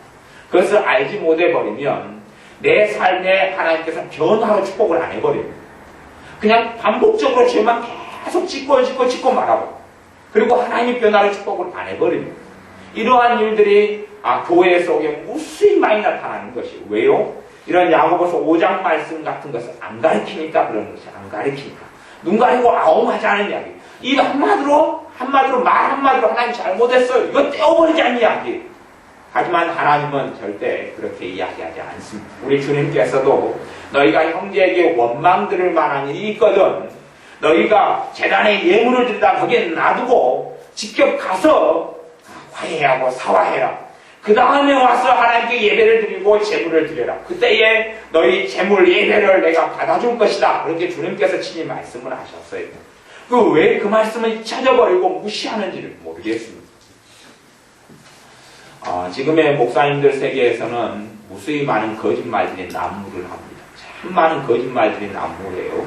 A: 그것을 알지 못해버리면 내 삶에 하나님께서 변화로 축복을 안 해버립니다. 그냥 반복적으로 죄만 계속 짓고 말하고, 그리고 하나님의 변화로 축복을 안 해버립니다. 이러한 일들이 교회 속에 무수히 많이 나타나는 것이 왜요? 이런 야고보서 5장 말씀 같은 것을 안 가르치니까 그런 것이, 안 가르치니까. 눈 가리고 아웅하자는 이야기. 이 한마디로 말 한마디로 하나님 잘못했어요, 이거 떼어버리자는 이야기. 하지만 하나님은 절대 그렇게 이야기하지 않습니다. 우리 주님께서도 너희가 형제에게 원망들을 만한 일이 있거든 너희가 제단에 예물을 드리다 거기에 놔두고 직접 가서 화해하고 사화해라. 그 다음에 와서 하나님께 예배를 드리고 제물을 드려라. 그때에 너희 제물 예배를 내가 받아줄 것이다. 그렇게 주님께서 친히 말씀을 하셨어요. 왜 그 말씀을 잊혀져버리고 무시하는지를 모르겠습니다. 지금의 목사님들 세계에서는 무수히 많은 거짓말들이 난무를 합니다. 참 많은 거짓말들이 난무해요.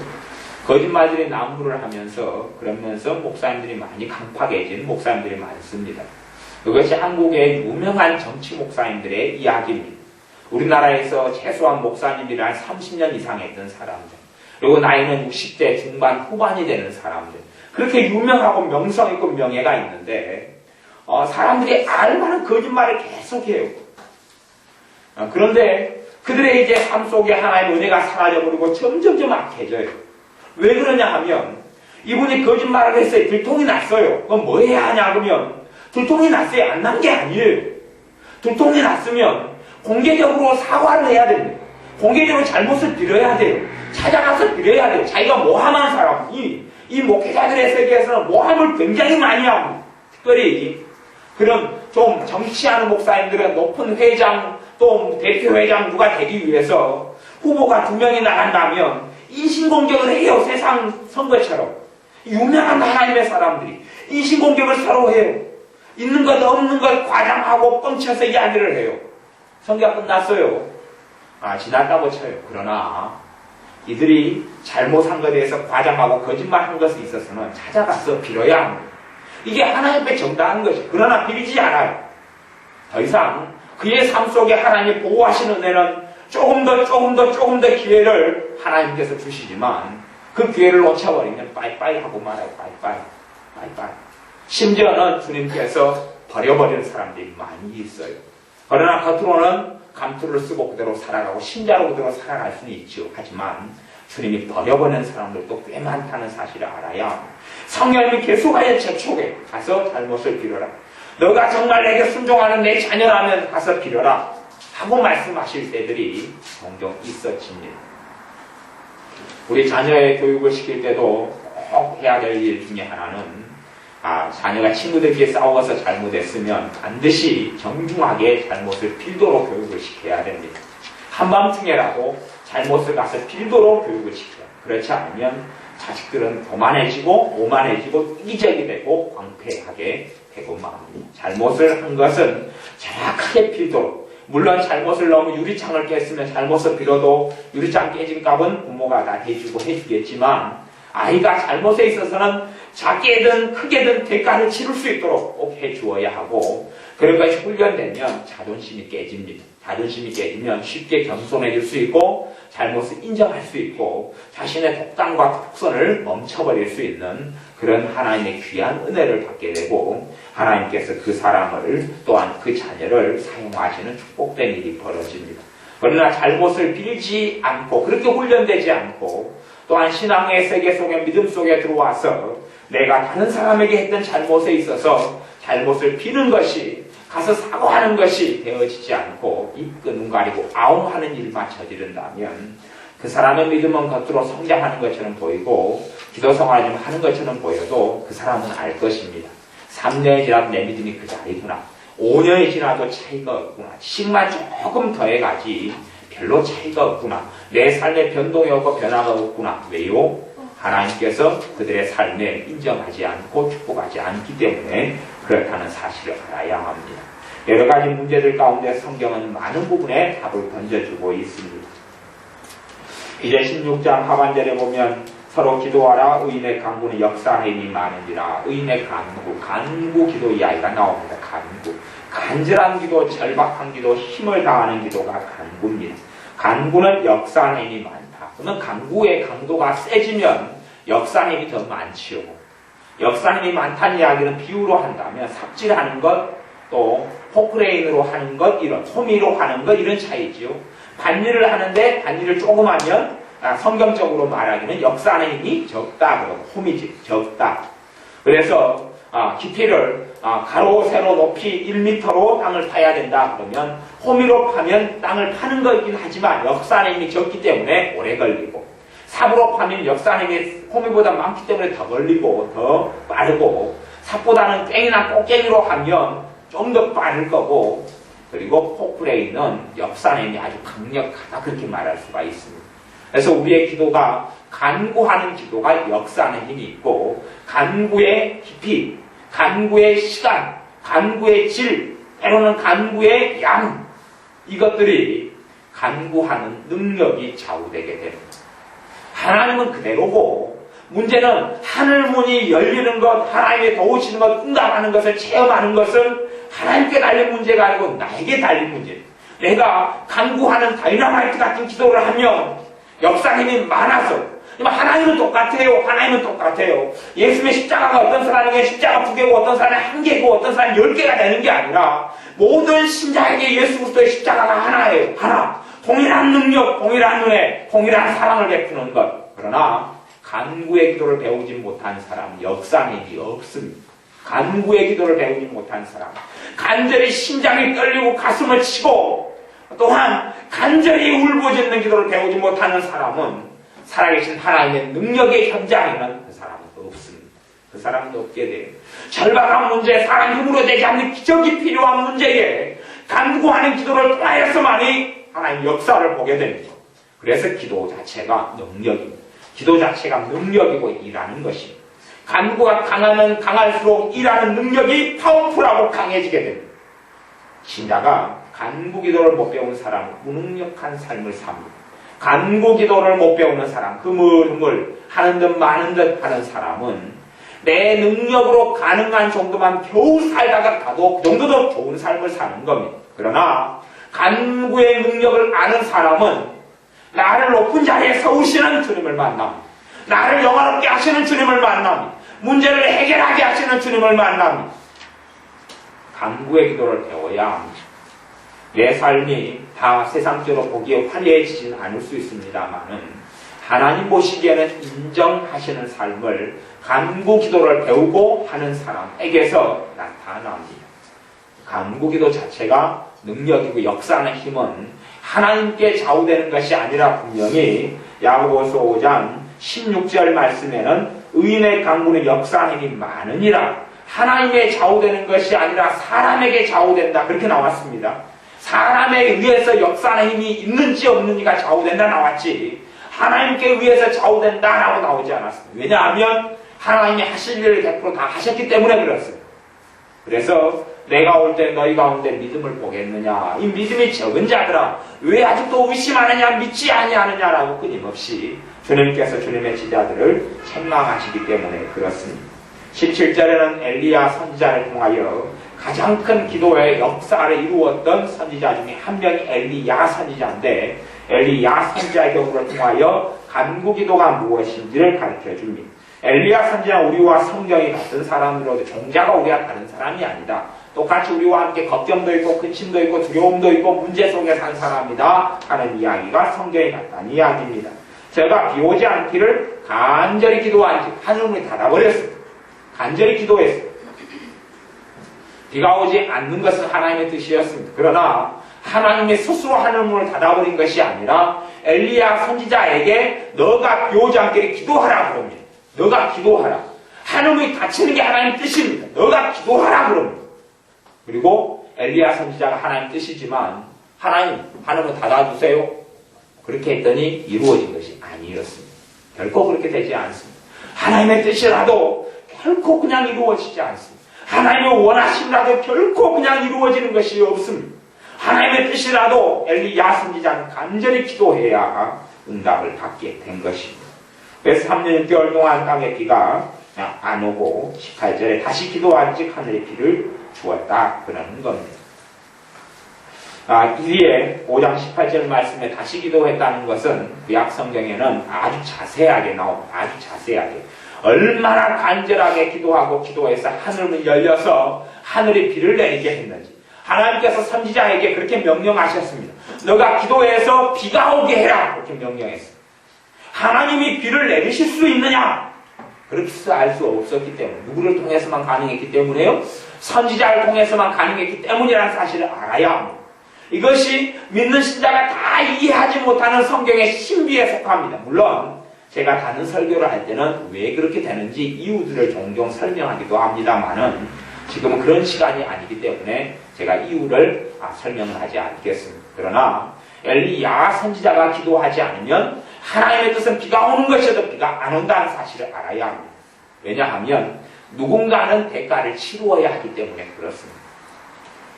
A: 거짓말들이 난무를 하면서 그러면서 목사님들이 많이 강팍해진 목사님들이 많습니다. 그것이 한국의 유명한 정치 목사님들의 이야기입니다. 우리나라에서 최소한 목사님들이 한 30년 이상 했던 사람들, 그리고 나이는 60대 중반 후반이 되는 사람들, 그렇게 유명하고 명성 있고 명예가 있는데 사람들이 알만한 거짓말을 계속해요. 그런데 그들의 이제 삶 속에 하나님의 은혜가 사라져버리고 점점점 악해져요. 왜 그러냐 하면 이분이 거짓말을 했어요. 들통이 났어요. 그럼 뭐 해야 하냐 그러면 들통이 났어요. 안 난 게 아니에요. 들통이 났으면 공개적으로 사과를 해야 됩니다. 공개적으로 잘못을 빌어야 돼요. 찾아가서 빌어야 돼요. 자기가 모함한 사람, 이 목회자들의 세계에서는 모함을 굉장히 많이 합니다. 특별히 그런 좀 정치하는 목사님들은 높은 회장, 또 대표회장 누가 되기 위해서 후보가 2명이 나간다면 인신공격을 해요. 세상 선거처럼. 유명한 하나님의 사람들이 인신공격을 서로 해요. 있는 것 없는 것 과장하고 뻥쳐서 이야기를 해요. 선거가 끝났어요. 지났다고 쳐요. 그러나 이들이 잘못한 것에 대해서 과장하고 거짓말한 것에 있어서는 찾아가서 빌어야 합니다. 이게 하나님 앞에 정당한 것이. 그러나 빌리지 않아요. 더 이상 그의 삶 속에 하나님 보호하시는 은혜는 조금 더 기회를 하나님께서 주시지만 그 기회를 놓쳐버리면 빠이빠이 하고 말아요. 빠이빠이. 심지어는 주님께서 버려버리는 사람들이 많이 있어요. 그러나 겉으로는 감투를 쓰고 그대로 살아가고 신자로 그대로 살아갈 수는 있죠. 하지만 주님이 버려버리는 사람들도 꽤 많다는 사실을 알아야 합니다. 성령님이 계속하여 재촉해 가서 잘못을 빌어라. 너가 정말 내게 순종하는 내 자녀라면 가서 빌어라 하고 말씀하실 때들이 종종 있어집니다. 우리 자녀의 교육을 시킬 때도 꼭 해야 될 일 중에 하나는 자녀가 친구들끼리 싸워서 잘못했으면 반드시 정중하게 잘못을 빌도록 교육을 시켜야 됩니다. 한밤중에라도 잘못을 가서 빌도록 교육을 시켜요. 그렇지 않으면 자식들은 교만해지고 오만해지고 이기적이 되고 광패하게 되고 맙니다. 잘못을 한 것은 정확하게 빌도록, 물론 잘못을 너무 유리창을 깼으면 잘못을 빌어도 유리창 깨진 값은 부모가 다 해주겠지만 아이가 잘못에 있어서는 작게든 크게든 대가를 치를 수 있도록 꼭 해주어야 하고, 그런 것이 훈련되면 자존심이 깨집니다. 자존심이 깨지면 쉽게 겸손해질 수 있고 잘못을 인정할 수 있고 자신의 독단과 독선을 멈춰버릴 수 있는 그런 하나님의 귀한 은혜를 받게 되고, 하나님께서 그 사람을 또한 그 자녀를 사용하시는 축복된 일이 벌어집니다. 그러나 잘못을 빌지 않고 그렇게 훈련되지 않고 또한 신앙의 세계 속에 믿음 속에 들어와서 내가 다른 사람에게 했던 잘못에 있어서 잘못을 비는 것이, 가서 사과하는 것이 되어지지 않고 입 눈 가리고 아웅하는 일만 저지른다면 그 사람의 믿음은 겉으로 성장하는 것처럼 보이고 기도 생활을 좀 하는 것처럼 보여도 그 사람은 알 것입니다. 3년이 지나도 내 믿음이 그 자리구나. 5년이 지나도 차이가 없구나. 10만 조금 더해가지 별로 차이가 없구나. 내 삶에 변동이 없고 변화가 없구나. 왜요? 하나님께서 그들의 삶에 인정하지 않고 축복하지 않기 때문에 그렇다는 사실을 알아야 합니다. 여러 가지 문제들 가운데 성경은 많은 부분에 답을 던져주고 있습니다. 이제 16장 하반절에 보면 서로 기도하라. 의인의 간구는 역사하는 힘이 많으니라. 의인의 간구 기도 이야기가 나옵니다. 간구. 간절한 기도, 절박한 기도, 힘을 다하는 기도가 간구입니다. 간구는 역사하는 힘이 많다. 그러면 간구의 강도가 세지면 역사하는 힘이 더 많지요. 역사하는 힘이 많다는 이야기는 비유로 한다면 삽질하는 것, 또 포크레인으로 하는 것, 이런 호미로 하는 것, 이런 차이지요. 밭일을 하는데 밭일을 조금 하면 성경적으로 말하기는 역사하는 힘이 적다. 그러고 호미지 적다. 그래서 깊이를 가로 세로 높이 1m로 땅을 파야 된다. 그러면 호미로 파면 땅을 파는 거이긴 하지만 역사하는 힘이 적기 때문에 오래 걸리고, 삽으로 파면 역사하는 힘이 호미보다 많기 때문에 더 걸리고 더 빠르고, 삽보다는 꽹이나 꽃꽹이로 하면 좀 더 빠를 거고, 그리고 포크레인은 역사하는 힘이 아주 강력하다, 그렇게 말할 수가 있습니다. 그래서 우리의 기도가 간구하는 기도가 역사하는 힘이 있고, 간구의 깊이, 간구의 시간, 간구의 질, 때로는 간구의 양, 이것들이 간구하는 능력이 좌우되게 됩니다. 하나님은 그대로고, 문제는 하늘 문이 열리는 것, 하나님의 도우시는 것, 응답하는 것을 체험하는 것은 하나님께 달린 문제가 아니고 나에게 달린 문제입니다. 내가 간구하는 다이너마이트 같은 기도를 하면 역사의 힘이 많아서, 하나님은 똑같아요. 하나님은 똑같아요. 예수님의 십자가가 어떤 사람에게 십자가 2개고 어떤 사람은 1개고 어떤 사람은 10개가 되는 게 아니라 모든 신자에게 예수 그리스도의 십자가가 하나예요. 하나. 동일한 능력, 동일한 은혜, 동일한 사랑을 베푸는 것. 그러나 간구의 기도를 배우지 못한 사람은 역사의 힘이 없습니다. 간구의 기도를 배우지 못한 사람, 간절히 심장이 떨리고 가슴을 치고 또한 간절히 울부짖는 기도를 배우지 못하는 사람은 살아계신 하나님의 능력의 현장에는 그 사람은 없습니다. 그 사람은 없게 돼요. 절박한 문제, 사람 힘으로 되지 않는 기적이 필요한 문제에 간구하는 기도를 통하여서만이 하나님의 역사를 보게 됩니다. 그래서 기도 자체가 능력입니다. 기도 자체가 능력이고 일하는 것입니다. 간구가 강하면 강할수록 일하는 능력이 파워풀하고 강해지게 됩니다. 신자가 간구 기도를 못 배운 사람은 무능력한 삶을 삽니다. 간구 기도를 못 배우는 사람, 흐물흐물 하는 듯 마는 듯 하는 사람은 내 능력으로 가능한 정도만 겨우 살다가 가도 그 정도도 좋은 삶을 사는 겁니다. 그러나 간구의 능력을 아는 사람은 나를 높은 자리에 세우시는 주님을 만납니다. 나를 영화롭게 하시는 주님을 만납니다. 문제를 해결하게 하시는 주님을 만납니다. 간구의 기도를 배워야 합니다. 내 삶이 다 세상적으로 보기에 화려해지지는 않을 수 있습니다만은 하나님 보시기에는 인정하시는 삶을 간구 기도를 배우고 하는 사람에게서 나타납니다. 간구 기도 자체가 능력이고 역사하는 힘은 하나님께 좌우되는 것이 아니라 분명히 야고보서 5장 16절 말씀에는 의인의 간구는 역사하는 힘이 많으니라, 하나님에 좌우되는 것이 아니라 사람에게 좌우된다, 그렇게 나왔습니다. 사람에 의해서 역사하는 힘이 있는지 없는지가 좌우된다 나왔지, 하나님께 의해서 좌우된다라고 나오지 않았습니다. 왜냐하면 하나님이 하실 일을 100% 다 하셨기 때문에 그렇습니다. 그래서 내가 올 때 너희 가운데 믿음을 보겠느냐, 이 믿음이 적은 자들아 왜 아직도 의심하느냐, 믿지 아니하느냐라고 끊임없이 주님께서 주님의 지자들을 책망하시기 때문에 그렇습니다. 17절에는 엘리야 선지자를 통하여 가장 큰 기도의 역사를 이루었던 선지자 중에 한 명이 엘리야 선지자인데, 엘리야 선지자의 경우를 통하여 간구 기도가 무엇인지를 가르쳐 줍니다. 엘리야 선지자는 우리와 성경이 같은 사람으로도 종자가 우리와 다른 사람이 아니다. 똑같이 우리와 함께 걱정도 있고 근심도 있고 두려움도 있고 문제 속에 산 사람이다 하는 이야기가 성경에 같다는 이야기입니다. 제가 비 오지 않기를 간절히 기도한지 하늘문이 닫아버렸습니다. 간절히 기도했습니다. 비가 오지 않는 것은 하나님의 뜻이었습니다. 그러나 하나님이 스스로 하늘문을 닫아버린 것이 아니라 엘리야 선지자에게 너가 비 오지 않기를 기도하라 그럽니다. 너가 기도하라. 하늘문이 닫히는 게 하나님의 뜻입니다. 너가 기도하라 그럽니다. 그리고 엘리야 선지자가 하나님 뜻이지만 하나님 하늘문 닫아주세요, 그렇게 했더니 이루어진 것이 아니었습니다. 결코 그렇게 되지 않습니다. 하나님의 뜻이라도 결코 그냥 이루어지지 않습니다. 하나님의 원하심이라도 결코 그냥 이루어지는 것이 없습니다. 하나님의 뜻이라도 엘리야 선지자는 간절히 기도해야 응답을 받게 된 것입니다. 그래서 3년 6개월 동안 땅에 비가 안 오고 18절에 다시 기도한즉 하늘의 비를 주었다 그러는 겁니다. 이리에 5장 18절 말씀에 다시 기도했다는 것은 구약 성경에는 아주 자세하게 나옵니다. 아주 자세하게. 얼마나 간절하게 기도하고 기도해서 하늘문이 열려서 하늘이 비를 내리게 했는지. 하나님께서 선지자에게 그렇게 명령하셨습니다. 너가 기도해서 비가 오게 해라. 그렇게 명령했습니다. 하나님이 비를 내리실 수 있느냐? 그렇게 알 수 없었기 때문에. 누구를 통해서만 가능했기 때문에요? 선지자를 통해서만 가능했기 때문이라는 사실을 알아야 합니다. 이것이 믿는 신자가 다 이해하지 못하는 성경의 신비에 속합니다. 물론 제가 다른 설교를 할 때는 왜 그렇게 되는지 이유들을 종종 설명하기도 합니다만은 지금은 그런 시간이 아니기 때문에 제가 이유를 설명을 하지 않겠습니다. 그러나 엘리야 선지자가 기도하지 않으면 하나님의 뜻은 비가 오는 것이어도 비가 안 온다는 사실을 알아야 합니다. 왜냐하면 누군가는 대가를 치루어야 하기 때문에 그렇습니다.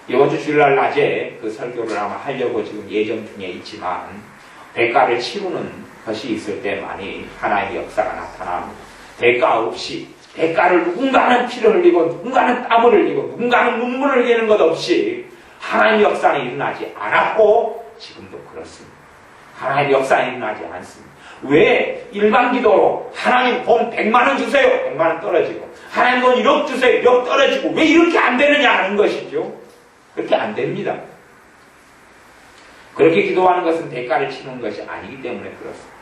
A: 이번 주 주일날 낮에 그 설교를 아마 하려고 지금 예정 중에 있지만 대가를 치르는 것이 있을 때만이 하나님의 역사가 나타납니다. 대가 없이 대가를 누군가는 피를 흘리고 누군가는 땀을 흘리고 누군가는 눈물을 흘리는 것 없이 하나님의 역사는 일어나지 않았고 지금도 그렇습니다. 하나님의 역사는 일어나지 않습니다. 왜 일반 기도로 하나님 돈 100만 원 주세요. 100만 원 떨어지고 하나님 돈 1억 주세요. 1억 떨어지고 왜 이렇게 안 되느냐 하는 것이죠. 그렇게 안 됩니다. 그렇게 기도하는 것은 대가를 치르는 것이 아니기 때문에 그렇습니다.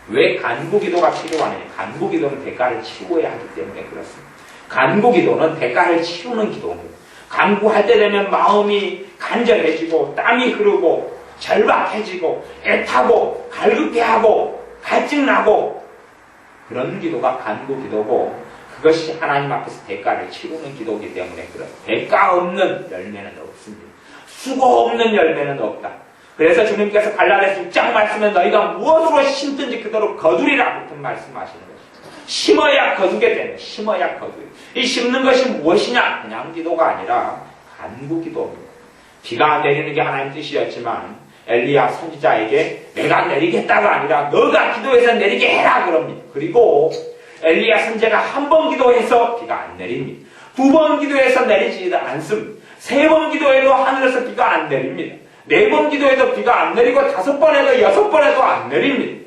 A: 왜 간구기도가 필요하느냐? 간구기도는 대가를 치루어야 하기 때문에 그렇습니다. 간구기도는 대가를 치르는 기도입니다. 간구할 때 되면 마음이 간절해지고 땀이 흐르고 절박해지고 애타고 갈급해하고 갈증나고 그런 기도가 간구기도고 그것이 하나님 앞에서 대가를 치르는 기도이기 때문에 그렇습니다. 대가 없는 열매는 없습니다. 수고 없는 열매는 없다. 그래서 주님께서 갈라디아서 6장 말씀에 너희가 무엇으로 심든지 그대로 거두리라 그렇게 말씀하시는 것입니다. 심어야 거두게 되는 심어야 거두리. 이 심는 것이 무엇이냐? 그냥 기도가 아니라 간구기도입니다. 비가 내리는 게 하나님 뜻이었지만 엘리야 선지자에게 내가 내리겠다가 아니라 너가 기도해서 내리게 해라 그럽니다. 그리고 엘리야 선지자가 한 번 기도해서 비가 안 내립니다. 2번 기도해서 내리지도 않습니다. 3번 기도해도 하늘에서 비가 안 내립니다. 4번 기도해도 비가 안 내리고 5번 해도 6번 해도 안 내립니다.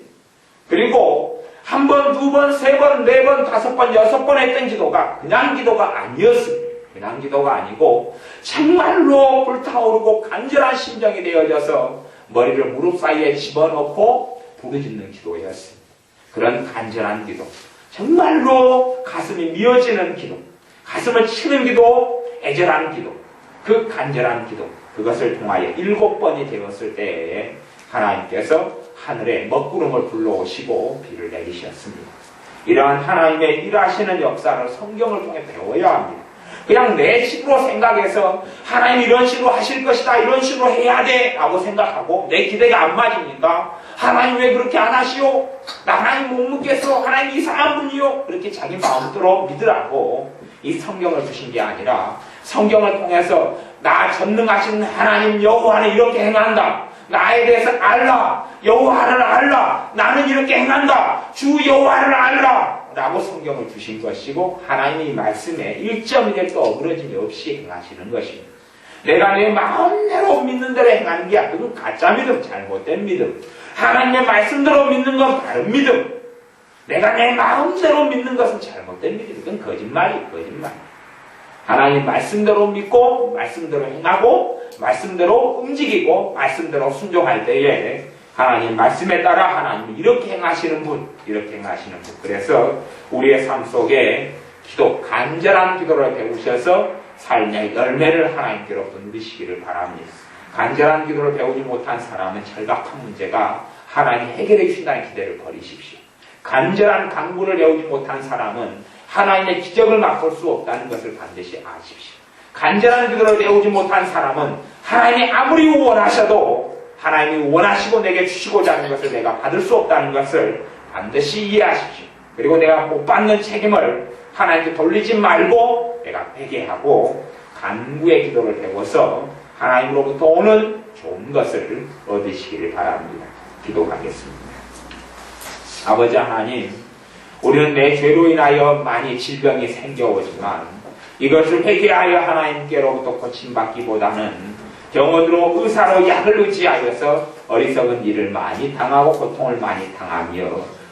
A: 그리고 1번, 2번, 3번, 4번, 5번, 6번 했던 기도가 그냥 기도가 아니었습니다. 그냥 기도가 아니고 정말로 불타오르고 간절한 심정이 되어져서 머리를 무릎 사이에 집어넣고 부르짖는 기도였습니다. 그런 간절한 기도. 정말로 가슴이 미어지는 기도, 가슴을 치는 기도, 애절한 기도, 그 간절한 기도, 그것을 통하여 7번이 되었을 때에 하나님께서 하늘에 먹구름을 불러오시고 비를 내리셨습니다. 이러한 하나님의 일하시는 역사를 성경을 통해 배워야 합니다. 그냥 내 식으로 생각해서 하나님 이런 식으로 하실 것이다, 이런 식으로 해야 돼 라고 생각하고 내 기대가 안 맞으니까 하나님 왜 그렇게 안 하시오? 나 하나님 못 믿겠어. 하나님 이상한 분이요. 그렇게 자기 마음대로 믿으라고 이 성경을 주신 게 아니라 성경을 통해서 나 전능하신 하나님 여호와는 이렇게 행한다. 나에 대해서 알라. 여호와를 알라. 나는 이렇게 행한다. 주 여호와를 알라. 라고 성경을 주신 것이고 하나님의 말씀에 1.1도 어그러짐이 없이 행하시는 것입니다. 내가 내 마음대로 믿는 대로 행하는 게 아니고 그건 가짜 믿음, 잘못된 믿음. 하나님의 말씀대로 믿는 건 바른 믿음. 내가 내 마음대로 믿는 것은 잘못된 믿음. 그건 거짓말이에요. 거짓말. 하나님 말씀대로 믿고 말씀대로 행하고 말씀대로 움직이고 말씀대로 순종할 때에 하나님 말씀에 따라 하나님이 이렇게 행하시는 분, 이렇게 행하시는 분. 그래서 우리의 삶 속에 기도, 간절한 기도를 배우셔서 삶의 열매를 하나님께로부터 누리시기를 바랍니다. 간절한 기도를 배우지 못한 사람은 절박한 문제가 하나님 해결해 주신다는 기대를 버리십시오. 간절한 간구를 배우지 못한 사람은 하나님의 기적을 맛볼 수 없다는 것을 반드시 아십시오. 간절한 기도를 배우지 못한 사람은 하나님이 아무리 원하셔도 하나님이 원하시고 내게 주시고자 하는 것을 내가 받을 수 없다는 것을 반드시 이해하십시오. 그리고 내가 못 받는 책임을 하나님께 돌리지 말고 내가 회개하고 간구의 기도를 배워서 하나님으로부터 오는 좋은 것을 얻으시기를 바랍니다. 기도하겠습니다. 아버지 하나님, 우리는 내 죄로 인하여 많이 질병이 생겨오지만 이것을 회개하여 하나님께로부터 고침받기보다는 병원으로 의사로 약을 의지하여서 어리석은 일을 많이 당하고 고통을 많이 당하며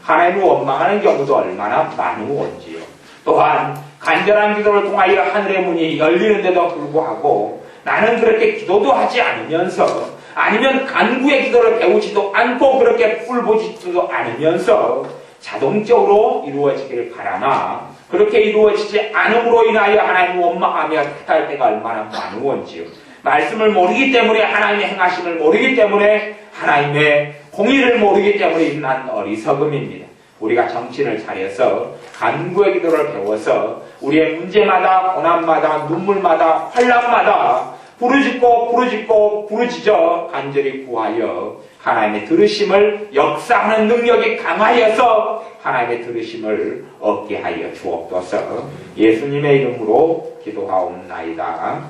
A: 하나님을 원망하는 경우도 얼마나 많은지요. 또한 간절한 기도를 통하여 하늘의 문이 열리는데도 불구하고 나는 그렇게 기도도 하지 않으면서 아니면 간구의 기도를 배우지도 않고 그렇게 뿔보지도 않으면서 자동적으로 이루어지기를 바라나 그렇게 이루어지지 않음으로 인하여 하나님을 원망하며 탓할 때가 얼마나 많은지요. 말씀을 모르기 때문에 하나님의 행하심을 모르기 때문에 하나님의 공의를 모르기 때문에 일어난 어리석음입니다. 우리가 정신을 차려서 간구의 기도를 배워서 우리의 문제마다 고난마다 눈물마다 환난마다 부르짖고 부르짖어 간절히 구하여 하나님의 들으심을 역사하는 능력이 강하여서 하나님의 들으심을 얻게 하여 주옵소서. 예수님의 이름으로 기도하옵나이다.